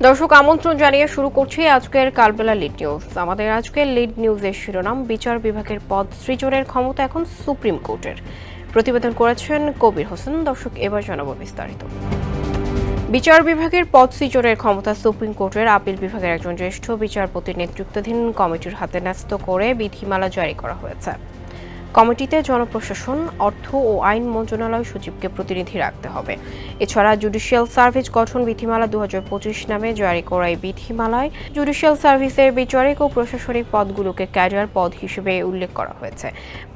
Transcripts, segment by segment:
দর্শক আমন্ত্রণ জানিয়ে শুরু করছি আজকের কালবেলা লিড নিউজ। আমাদের আজকের লিড নিউজের শিরোনাম, বিচার বিভাগের পদ সৃজনের ক্ষমতা এখন সুপ্রিম কোর্টের। প্রতিবেদন করেছেন কবির হোসেন। দর্শক, এবার জানাবো বিস্তারিত। বিচার বিভাগের পদ সৃজনের ক্ষমতা সুপ্রিম কোর্টের আপিল বিভাগের একজন জ্যেষ্ঠ বিচারপতির নেতৃত্বাধীন কমিটির হাতে ন্যস্ত করে বিধিমালা জারি করা হয়েছে। কমিটিতে জনপ্রশাসন, অর্থ ও আইন মন্ত্রণালয় সচিবকে প্রতিনিধি রাখতে হবে। এছাড়া জুডিশিয়াল সার্ভিস গঠন বিধিমালা 2025 নামে জারি করা এই বিধিমালায় জুডিশিয়াল সার্ভিসের বিচারিক ও প্রশাসনিক পদগুলোকে ক্যাডার পদ হিসেবে উল্লেখ করা হয়েছে।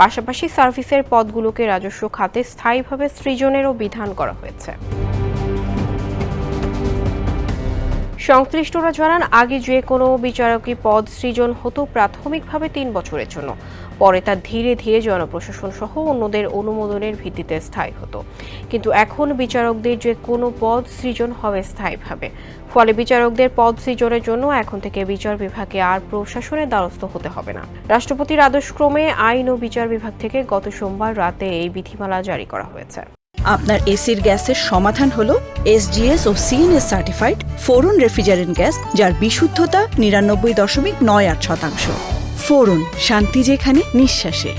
পাশাপাশি সার্ভিসের পদগুলোকে রাজস্ব খাতে স্থায়ীভাবে সৃজনেরও বিধান করা হয়েছে। সংশ্লিষ্টরা জানান, আগে যে কোনো বিচারকী পদ সৃজন হতো প্রাথমিকভাবে 3 বছরের জন্য, পরে তা ধীরে ধীরে জনপ্রশাসন সহ অন্যদের অনুমোদনের ভিত্তিতে স্থায়ী হতো। কিন্তু এখন বিচারকদের যে কোনো পদ সৃজন হবে স্থায়ীভাবে। ফলে বিচারকদের পদ সৃজনের জন্য এখন থেকে বিচার বিভাগে আর প্রশাসনের দ্বারস্থ হতে হবে না। রাষ্ট্রপতির আদেশক্রমে আইন ও বিচার বিভাগ থেকে গত সোমবার রাতে এই বিধিমালা জারি করা হয়েছে। আপনার এসির গ্যাসের সমাধান হলো SGS ও CNS সার্টিফাইড ফোরন রেফ্রিজারেন্ট গ্যাস, যার বিশুদ্ধতা 99.8%। ফোরন, শান্তি যেখানে, নিঃশ্বাসে।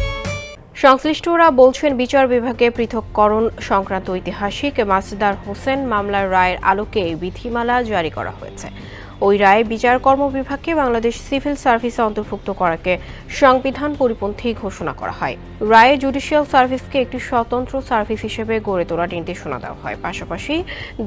সংশ্লিষ্টরা বলছেন, বিচার বিভাগে পৃথককরণ সংক্রান্ত ঐতিহাসিক মাজদার হোসেন মামলার রায়ের আলোকে এই বিধিমালা জারি করা হয়েছে। ওই রায়ে বিচার কর্ম বিভাগকে বাংলাদেশ সিভিল সার্ভিসে অন্তর্ভুক্ত করাকে সংবিধান পরিপন্থী ঘোষণা করা হয়। রায়ে জুডিশিয়াল সার্ভিসকে একটি স্বতন্ত্র সার্ভিস হিসেবে গড়ে তোলার নির্দেশনা দেওয়া হয়। পাশাপাশি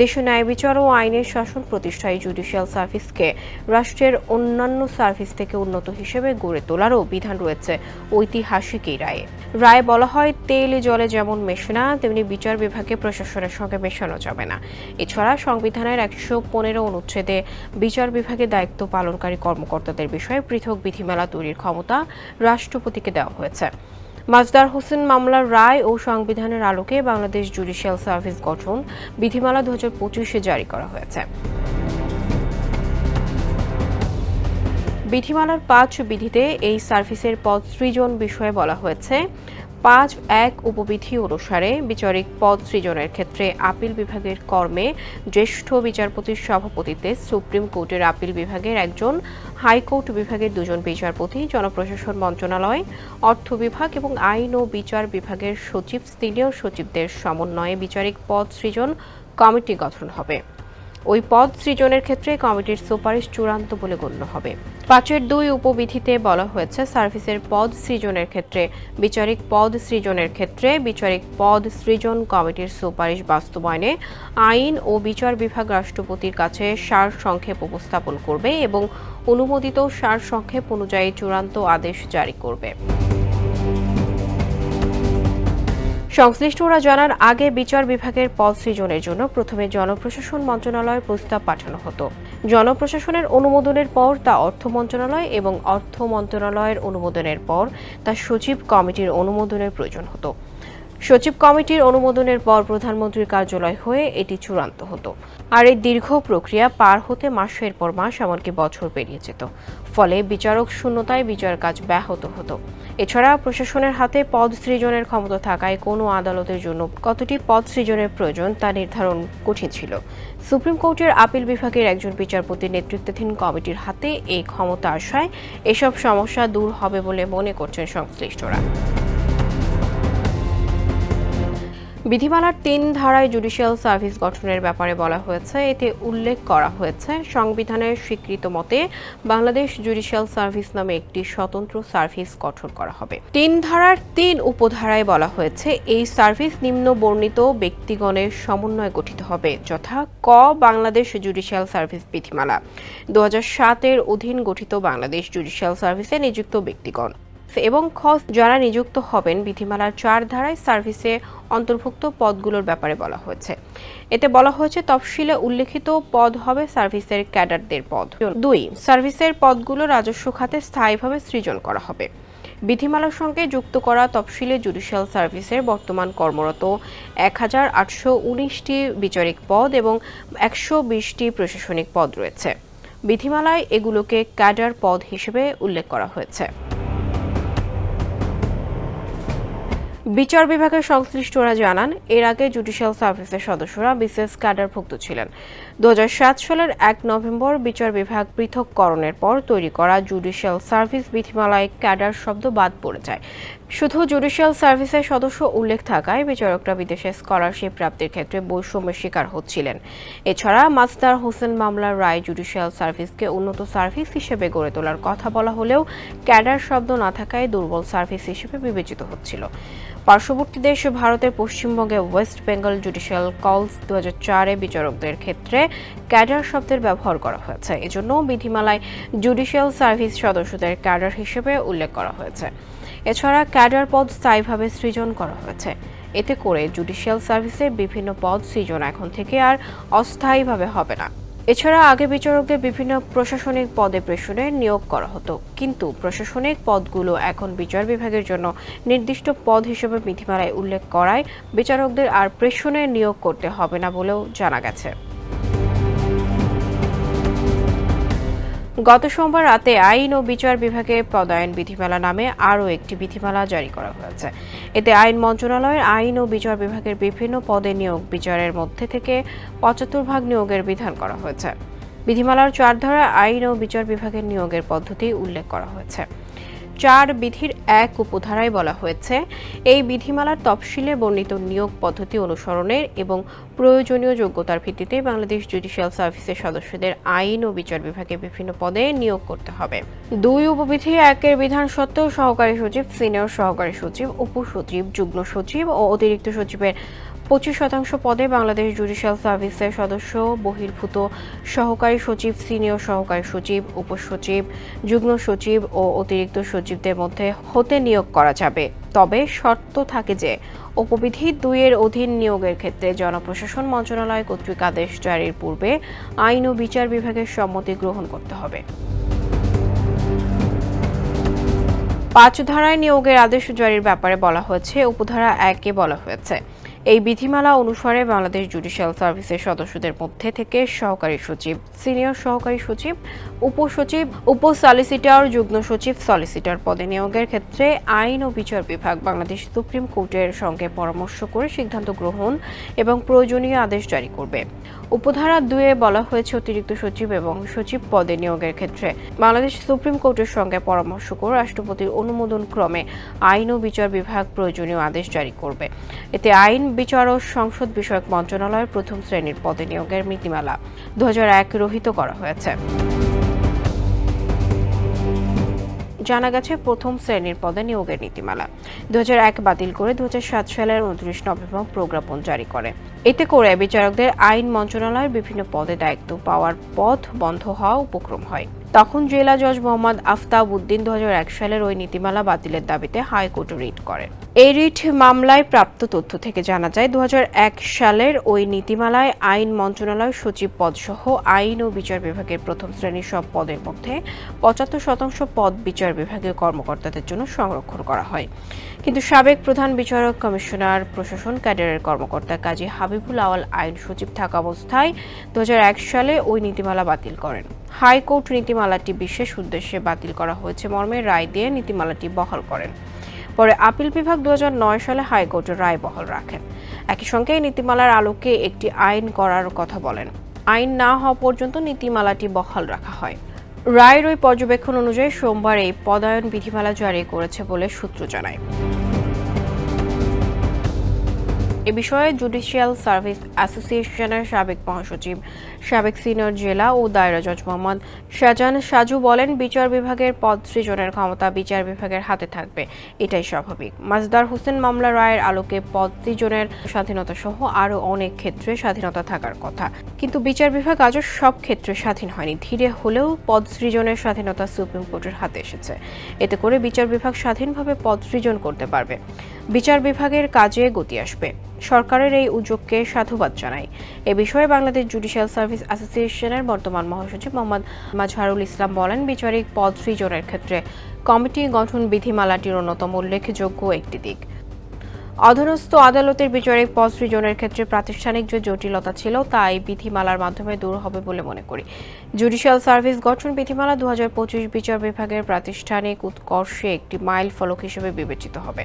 দেশে ন্যায় বিচার ও আইনের শাসন প্রতিষ্ঠায় জুডিশিয়াল সার্ভিসকে রাষ্ট্রের অন্যান্য সার্ভিস থেকে উন্নত হিসেবে গড়ে তোলারও বিধান রয়েছে ঐতিহাসিক এই রায়ে। রায়ে বলা হয়, তেল জলে যেমন মেশে না, তেমনি বিচার বিভাগে প্রশাসনের সঙ্গে মেশানো যাবে না। এছাড়া সংবিধানের 115 অনুচ্ছেদে বিচার বিভাগে দায়িত্ব পালনকারী কর্মকর্তাদের বিষয়ে পৃথক বিধিমালা তৈরির ক্ষমতা রাষ্ট্রপতিকে দেওয়া হয়েছে। মাজদার হোসেন মামলার রায় ও সংবিধানের আলোকে বাংলাদেশ জুডিশিয়াল সার্ভিস গঠন বিধিমালা 2025 জারি করা হয়েছে। বিধিমালার 5 বিধিতে এই সার্ভিসের পদ সৃজন বিষয়ে বলা হয়েছে, 5.1 উপবিধি অনুসারে বিচারিক পদ সৃজনের ক্ষেত্রে আপিল বিভাগের কর্মে জ্যেষ্ঠ বিচারপতির সভাপতিত্বে সুপ্রিম কোর্টের আপিল বিভাগের একজন, হাইকোর্ট বিভাগের 2জন বিচারপতি, জনপ্রশাসন মন্ত্রণালয়, অর্থ বিভাগ এবং আইন ও বিচার বিভাগের সচিব, সিনিয়র সচিবদের সমন্বয়ে বিচারিক পদ সৃজন কমিটি গঠন হবে। ওই পদ সৃজনের ক্ষেত্রে কমিটির সুপারিশ চূড়ান্ত বলে গণ্য হবে। 5.2 উপবিধিতে বলা হয়েছে, সার্ভিসের পদ সৃজনের ক্ষেত্রে বিচারিক পদ সৃজনের ক্ষেত্রে বিচারিক পদ সৃজন কমিটির সুপারিশ বাস্তবায়নে আইন ও বিচার বিভাগ রাষ্ট্রপতির কাছে সারসংক্ষেপ উপস্থাপন করবে এবং অনুমোদিত সারসংক্ষেপ অনুযায়ী চূড়ান্ত আদেশ জারি করবে। সংশ্লিষ্টরা জানান, আগে বিচার বিভাগের পদ সৃজনের জন্য প্রথমে জনপ্রশাসন মন্ত্রণালয়ে প্রস্তাব পাঠানো হতো। জনপ্রশাসনের অনুমোদনের পর তা অর্থ মন্ত্রণালয় এবং অর্থ মন্ত্রণালয়ের অনুমোদনের পর তা সচিব কমিটির অনুমোদনের প্রয়োজন হতো। সচিব কমিটির অনুমোদনের পর প্রধানমন্ত্রীর কার্যালয় হয়ে এটি চূড়ান্ত হতো। আর এই দীর্ঘ প্রক্রিয়া পার হতে মাসের পর মাস, এমনকি বছর পেরিয়ে যেত। ফলে বিচারক শূন্যতায় বিচার কাজ ব্যাহত হতো। এছাড়া প্রশাসনের হাতে পদ সৃজনের ক্ষমতা থাকায় কোনো আদালতের জন্য কতটি পদ সৃজনের প্রয়োজন তা নির্ধারণ কঠিন ছিল। সুপ্রিম কোর্টের আপিল বিভাগের একজন বিচারপতির নেতৃত্বাধীন কমিটির হাতে এই ক্ষমতা আসায় এসব সমস্যা দূর হবে বলে মনে করছেন সংশ্লিষ্টরা। বিধিমালার 3 ধারায় জুডিশিয়াল সার্ভিস গঠনের ব্যাপারে বলা হয়েছে। এতে উল্লেখ করা হয়েছে, সংবিধানের স্বীকৃত মতে বাংলাদেশ জুডিশিয়াল সার্ভিস নামে একটি স্বতন্ত্র সার্ভিস গঠন করা হবে। 3 ধারার 3 উপধারায় বলা হয়েছে, এই সার্ভিস নিম্ন বর্ণিত ব্যক্তিগণের সমন্বয়ে গঠিত হবে, যথা ক, বাংলাদেশ জুডিশিয়াল সার্ভিস বিধিমালা 2007 অধীন গঠিত বাংলাদেশ জুডিশিয়াল সার্ভিসে নিযুক্ত ব্যক্তিগণ, এবং খ, যারা নিযুক্ত হবেন। বিধিমালার 4 ধারায় সার্ভিসে অন্তর্ভুক্ত পদগুলোর ব্যাপারে বলা হয়েছে। এতে বলা হয়েছে, তফসিলে উল্লেখিত পদ হবে সার্ভিসের ক্যাডারদের পদ। 2, সার্ভিসের পদগুলো রাজস্ব খাতে স্থায়ীভাবে সৃজন করা হবে। বিধিমালার সঙ্গে যুক্ত করা তফসিলে জুডিশিয়াল সার্ভিসের বর্তমান কর্মরত 1819টি বিচারিক পদ এবং 120টি প্রশাসনিক পদ রয়েছে। বিধিমালায় এগুলোকে ক্যাডার পদ হিসেবে উল্লেখ করা হয়েছে। বিচার বিভাগের সংশ্লিষ্টরা জানান, এর আগে জুডিশিয়াল সার্ভিসের সদস্যরা বিশেষ ক্যাডারভুক্ত ছিলেন। 2007 সালের 1 নভেম্বর বিচার বিভাগ পৃথককরণের পর তৈরি করা জুডিশিয়াল সার্ভিস বিধিমালায় ক্যাডার শব্দ বাদ পড়ে যায়। শুধু জুডিশিয়াল সার্ভিসের সদস্য উল্লেখ থাকায় বিচারকরা বিদেশে স্কলারশিপ প্রাপ্তির ক্ষেত্রে বৈষম্যের শিকার হচ্ছিলেন। এছাড়া মাসদার হোসেন মামলার রায় জুডিশিয়াল সার্ভিসকে উন্নত সার্ভিস হিসেবে গড়ে তোলার কথা বলা হলেও ক্যাডার শব্দ না থাকায় দুর্বল সার্ভিস হিসেবে বিবেচিত হচ্ছিল। পার্শ্ববর্তী দেশ ভারতের পশ্চিমবঙ্গে ওয়েস্ট বেঙ্গল জুডিশিয়াল কলস 2004-এ বিচারকদের ক্ষেত্রে ক্যাডার শব্দের ব্যবহার করা হয়েছে। এজন্য বিধিমালায় জুডিশিয়াল সার্ভিস সদস্যদের ক্যাডার হিসেবে উল্লেখ করা হয়েছে। এছাড়া ক্যাডার পদ স্থায়ীভাবে সৃজন করা হয়েছে। এতে করে জুডিশিয়াল সার্ভিসের বিভিন্ন পদ সৃজন এখন থেকে আর অস্থায়ীভাবে হবে না। এছাড়া আগে বিচারকদের বিভিন্ন প্রশাসনিক পদে প্রেষণে নিয়োগ করা হতো, কিন্তু প্রশাসনিক পদগুলো এখন বিচার বিভাগের জন্য নির্দিষ্ট পদ হিসেবে বিধিমালায় উল্লেখ করায় বিচারকদের আর প্রেষণে নিয়োগ করতে হবে না বলেও জানা গেছে। গত সোমবার রাতে আইন ও বিচার বিভাগে পদায়ন বিধিমালা নামে আরও একটি বিধিমালা জারি করা হয়েছে। এতে আইন মন্ত্রণালয়ের আইন ও বিচার বিভাগের বিভিন্ন পদে নিয়োগ বিচারের মধ্যে থেকে 75% নিয়োগের বিধান করা হয়েছে। বিধিমালার 4 ধারা আইন ও বিচার বিভাগের নিয়োগের পদ্ধতি উল্লেখ করা হয়েছে। 4 বিধির 1 উপধারায় বলা হয়েছে, এই বিধিমালার তফসিলে বর্ণিত নিয়োগ পদ্ধতি অনুসরণের এবং প্রয়োজনীয় যোগ্যতার ভিত্তিতে বাংলাদেশ জুডিশিয়াল সার্ভিসের সদস্যদের আইন ও বিচার বিভাগে বিভিন্ন পদে নিয়োগ করতে হবে। 2 উপবিধি 1-এর বিধান সত্ত্বেও সহকারী সচিব, সিনিয়র সহকারী সচিব, উপসচিব, যুগ্ম সচিব ও অতিরিক্ত সচিবের 25% পদে বাংলাদেশ জুডিশিয়াল সার্ভিসের সদস্য, বহির্ভূত সহকারী সচিব, সিনিয়র সহকারী সচিব, উপসচিব, যুগ্ম সচিব ও অতিরিক্ত সচিবদের মধ্যে হতে নিয়োগ করা যাবে। তবে শর্ত থাকে যে উপবিধি 2-এর অধীন নিয়োগের ক্ষেত্রে জনপ্রশাসন মন্ত্রণালয় কর্তৃক আদেশ জারির পূর্বে আইন ও বিচার বিভাগের সম্মতি গ্রহণ করতে হবে। 5 ধারায় নিয়োগের আদেশ জারির ব্যাপারে বলা হয়েছে। উপধারা 1-এ বলা হয়েছে, এই বিধিমালা অনুসারে বাংলাদেশ জুডিশিয়াল সার্ভিসের সদস্যদের মধ্যে থেকে সহকারী সচিব, সিনিয়র সহকারী সচিব, উপসচিব, উপসলিসিটর, যুগ্ম সচিব, সলিসিটর পদে নিয়োগের ক্ষেত্রে আইন ও বিচার বিভাগ বাংলাদেশ সুপ্রিম কোর্টের সঙ্গে পরামর্শ করে সিদ্ধান্ত গ্রহণ এবং প্রয়োজনীয় আদেশ জারি করবে। উপধারা 2-এ বলা হয়েছে, অতিরিক্ত সচিব এবং সচিব পদে নিয়োগের ক্ষেত্রে বাংলাদেশ সুপ্রিম কোর্টের সঙ্গে পরামর্শ করে রাষ্ট্রপতির অনুমোদন ক্রমে আইন ও বিচার বিভাগ প্রয়োজনীয় আদেশ জারি করবে। এতে আইন, বিচার ও সংসদ বিষয়ক মন্ত্রণালয়ের প্রথম শ্রেণীর পদে নিয়োগের নীতিমালা 2001 রহিত করা হয়েছে। জানা গেছে, প্রথম শ্রেণীর পদে নিয়োগের নীতিমালা 2001 বাতিল করে 2007 সালের 29 নভেম্বর প্রজ্ঞাপন জারি করে। এতে করে বিচারকদের আইন মন্ত্রণালয়ের বিভিন্ন পদে দায়িত্ব পাওয়ার পথ বন্ধ হওয়া উপক্রম হয়। তখন জেলা জজ মোহাম্মদ আফতাব উদ্দিন 2001 সালের ওই নীতিমালা বাতিলের দাবিতে হাইকোর্টে রিট করেন। এই রিট মামলায় প্রাপ্ত তথ্য থেকে জানা যায়, 2001 সালের ওই নীতিমালায় আইন মন্ত্রণালয় সচিব পদসহ আইন ও বিচার বিভাগের প্রথম শ্রেণীর সব পদের মধ্যে 75% পদ বিচার বিভাগীয় কর্মকর্তাদের জন্য সংরক্ষণ করা হয়। কিন্তু সাবেক প্রধান বিচারক, কমিশনার, প্রশাসন ক্যাডারের কর্মকর্তা কাজী হাবিবুল আওয়াল আইন সচিব থাকা অবস্থায় 2001 সালে ওই নীতিমালা বাতিল করেন। হাইকোর্ট নীতিমালাটি বিশেষ উদ্দেশ্যে বাতিল করা হয়েছে মর্মে রায় দিয়ে নীতিমালাটি বহাল করেন। পরে আপিল বিভাগ 2009 সালে হাইকোর্টের রায় বহাল রাখেন। একই সঙ্গে এই নীতিমালার আলোকে একটি আইন করার কথা বলেন। আইন না হওয়া পর্যন্ত নীতিমালাটি বহাল রাখা হয়। রায়ের ওই পর্যবেক্ষণ অনুযায়ী সোমবার এই পদায়ন বিধিমালা জারি করেছে বলে সূত্র জানায়। এ বিষয়ে জুডিশিয়াল সার্ভিস অ্যাসোসিয়েশনের সাবেক মহাসচিব, সাবেক সিনিয়র জেলা ও দায়রা জজ মোহাম্মদ শাহজাহান সাজু বলেন, বিচার বিভাগের পদ সৃজনের ক্ষমতা বিচার বিভাগের হাতে থাকবে, এটাই স্বাভাবিক। মাসদার হোসেন মামলা রায়ের আলোকে পদ সৃজনের স্বাধীনতা সহ আরও অনেক ক্ষেত্রে স্বাধীনতা থাকার কথা, কিন্তু বিচার বিভাগ আজও সব ক্ষেত্রে স্বাধীন হয়নি। ধীরে হলেও পদ সৃজনের স্বাধীনতা সুপ্রিম কোর্টের হাতে এসেছে। এতে করে বিচার বিভাগ স্বাধীনভাবে পদ সৃজন করতে পারবে, বিচার বিভাগের কাজে গতি আসবে। সরকারের এই উদ্যোগকে সাধুবাদ জানাই। এ বিষয়ে বাংলাদেশ জুডিশিয়াল সার্ভিস অ্যাসোসিয়েশনের বর্তমান মহাসচিব মোহাম্মদ মাজহারুল ইসলাম বলেন, বিচারিক পদ সৃজনের ক্ষেত্রে কমিটি গঠন বিধিমালাটির অন্যতম উল্লেখযোগ্য একটি দিক। অধীনস্থ আদালতের বিচারিক পদ সৃজনের ক্ষেত্রে প্রাতিষ্ঠানিক যে জটিলতা ছিল তা এই বিধিমালার মাধ্যমে দূর হবে বলে মনে করি। জুডিশিয়াল সার্ভিস গঠন বিধিমালা 2025 বিচার বিভাগের প্রাতিষ্ঠানিক উৎকর্ষে একটি মাইল ফলক হিসেবে বিবেচিত হবে।